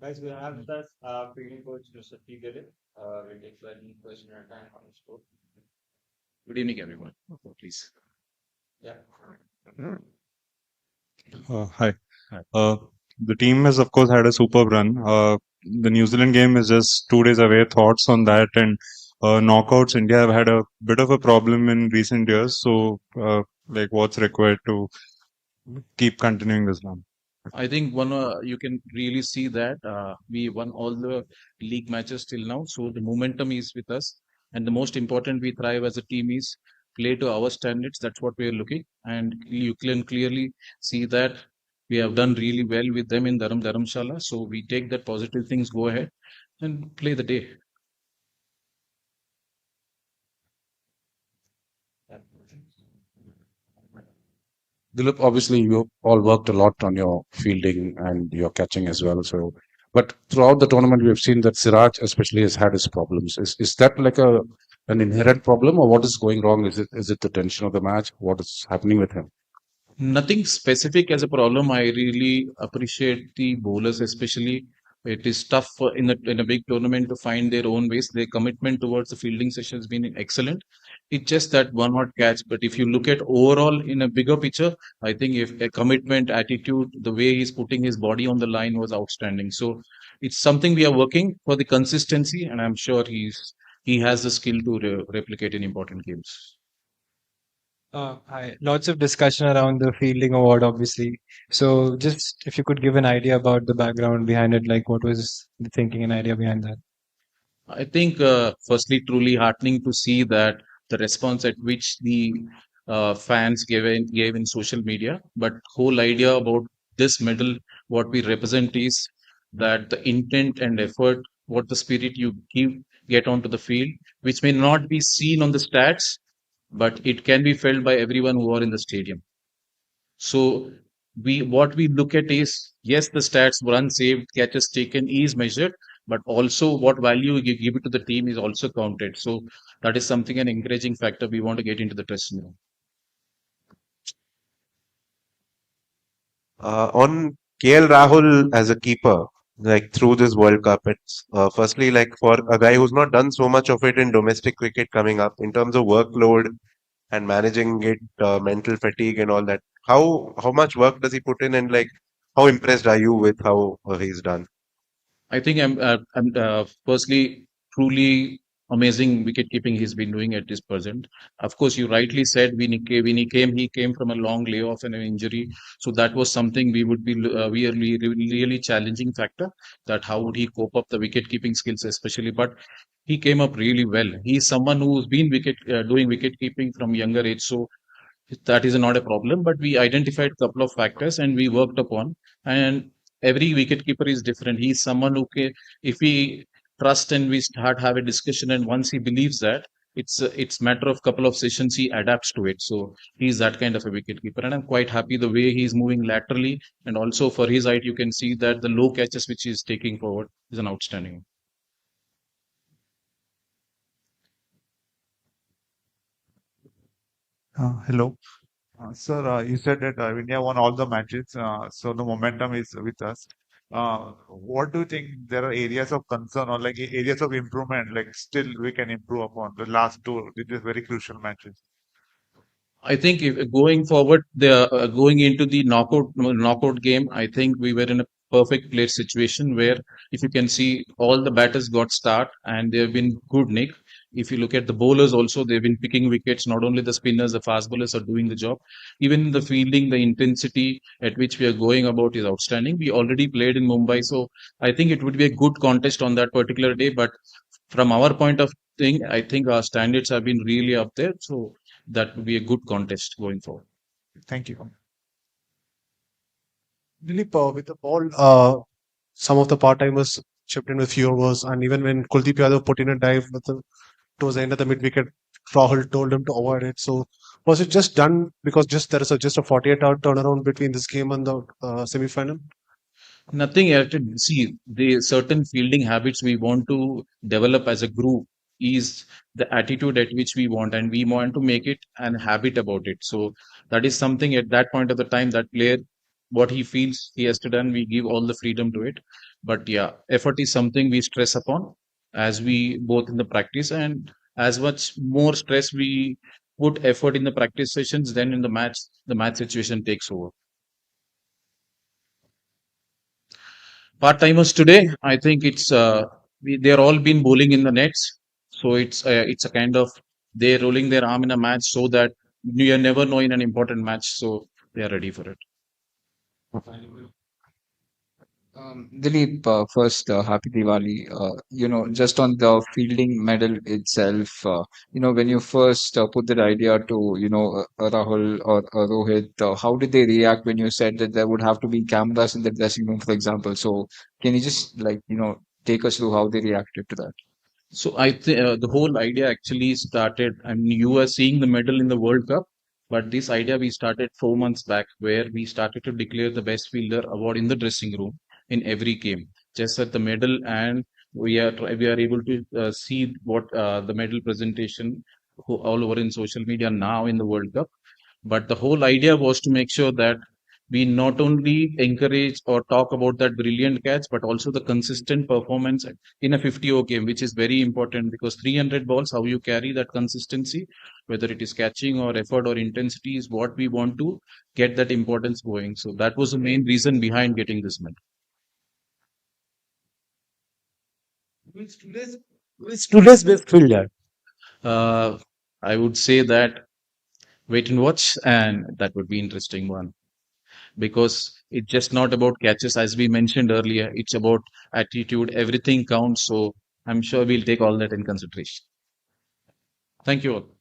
Guys, we have with us field coach Mr. Dilip. We'll take one question at a time on the score. Good evening, everyone. Please. Yeah. Hi. Hi. The team has, of course, had a superb run. The New Zealand game is just 2 days away. Thoughts on that? And knockouts, India have had a bit of a problem in recent years. So, what's required to keep continuing this run? I think you can really see that we won all the league matches till now, so the momentum is with us. And the most important, we thrive as a team is play to our standards. That's what we are looking, and you can clearly see that we have done really well with them in Dharamshala. So we take that positive things, go ahead and play the day. Dilip, obviously you all worked a lot on your fielding and your catching as well. So, but throughout the tournament, we have seen that Siraj especially has had his problems. Is that like an inherent problem, or what is going wrong? Is it the tension of the match? What is happening with him? Nothing specific as a problem. I really appreciate the bowlers, especially. It is tough in a big tournament to find their own ways. Their commitment towards the fielding session has been excellent. It's just that one hot catch. But if you look at overall in a bigger picture, I think if a commitment, attitude, the way he's putting his body on the line was outstanding. So it's something we are working for the consistency, and I'm sure he has the skill to replicate in important games. Hi. Lots of discussion around the fielding award, obviously. So, just if you could give an idea about the background behind it, like what was the thinking and idea behind that? I think, firstly, truly heartening to see that the response at which the fans gave in social media. But whole idea about this medal, what we represent is that the intent and effort, what the spirit you get onto the field, which may not be seen on the stats, but it can be felt by everyone who are in the stadium. So what we look at is, yes, the stats, run saved, catches taken is measured, but also what value you give it to the team is also counted. So that is something an encouraging factor we want to get into the dressing room. On KL Rahul as a keeper, like through this World Cup, it's firstly like for a guy who's not done so much of it in domestic cricket coming up in terms of workload and managing it, mental fatigue and all that. How much work does he put in, and like how impressed are you with how he's done? I think I'm firstly truly amazing wicket keeping he's been doing at this present. Of course, you rightly said he came from a long layoff and an injury, so that was something we are really challenging factor. That how would he cope up the wicket keeping skills, especially, but he came up really well. He's someone who's been doing wicket keeping from younger age, so that is not a problem. But we identified a couple of factors and we worked upon, and every wicketkeeper is different. He's someone who can, if we trust and we start have a discussion, and once he believes that, it's matter of couple of sessions he adapts to it. So he's that kind of a wicketkeeper, and I'm quite happy the way he's moving laterally, and also for his height, you can see that the low catches which he's taking forward is an outstanding. Hello. Sir, you said that India won all the matches, so the momentum is with us. What do you think there are areas of concern or like areas of improvement, like still we can improve upon the last two, which is very crucial matches? I think if going forward, going into the knockout game, I think we were in a perfect place situation where if you can see all the batters got start and they have been good, Nick. If you look at the bowlers also, they've been picking wickets. Not only the spinners, the fast bowlers are doing the job. Even the fielding, the intensity at which we are going about is outstanding. We already played in Mumbai, so I think it would be a good contest on that particular day. But from our point of thing, I think our standards have been really up there. So that would be a good contest going forward. Thank you. Dilip, with the ball, some of the part-timers chipped in with few overs, and even when Kuldeep Yadav put in a dive towards the end of the mid-wicket, Rahul told him to avoid it. So, was it just done because there is just a 48-hour turnaround between this game and the semi-final? Nothing else to see. The certain fielding habits we want to develop as a group is the attitude at which we want, and we want to make it an habit about it. So that is something at that point of the time that player what he feels he has to done, we give all the freedom to it. But yeah, effort is something we stress upon as we both in the practice, and as much more stress we put effort in the practice sessions, then in the match situation takes over. Part-timers today, I think they're all been bowling in the nets, so it's a kind of they're rolling their arm in a match so that you never know in an important match, so they are ready for it. Dilip, first, happy Diwali. Just on the fielding medal itself, when you first put that idea to, Rahul or Rohit, how did they react when you said that there would have to be cameras in the dressing room, for example? So, can you just take us through how they reacted to that? So I think the whole idea actually started. I mean, you were seeing the medal in the World Cup, but this idea we started 4 months back, where we started to declare the best fielder award in the dressing room in every game, just at the medal, and we are able to see what the medal presentation all over in social media now in the World Cup. But the whole idea was to make sure that we not only encourage or talk about that brilliant catch, but also the consistent performance in a 50 game, which is very important because 300 balls, how you carry that consistency, whether it is catching or effort or intensity, is what we want to get that importance going. So that was the main reason behind getting this medal. Who's today's best fielder? I would say that wait and watch, and that would be interesting one because it's just not about catches, as we mentioned earlier. It's about attitude. Everything counts. So I'm sure we'll take all that in consideration. Thank you all.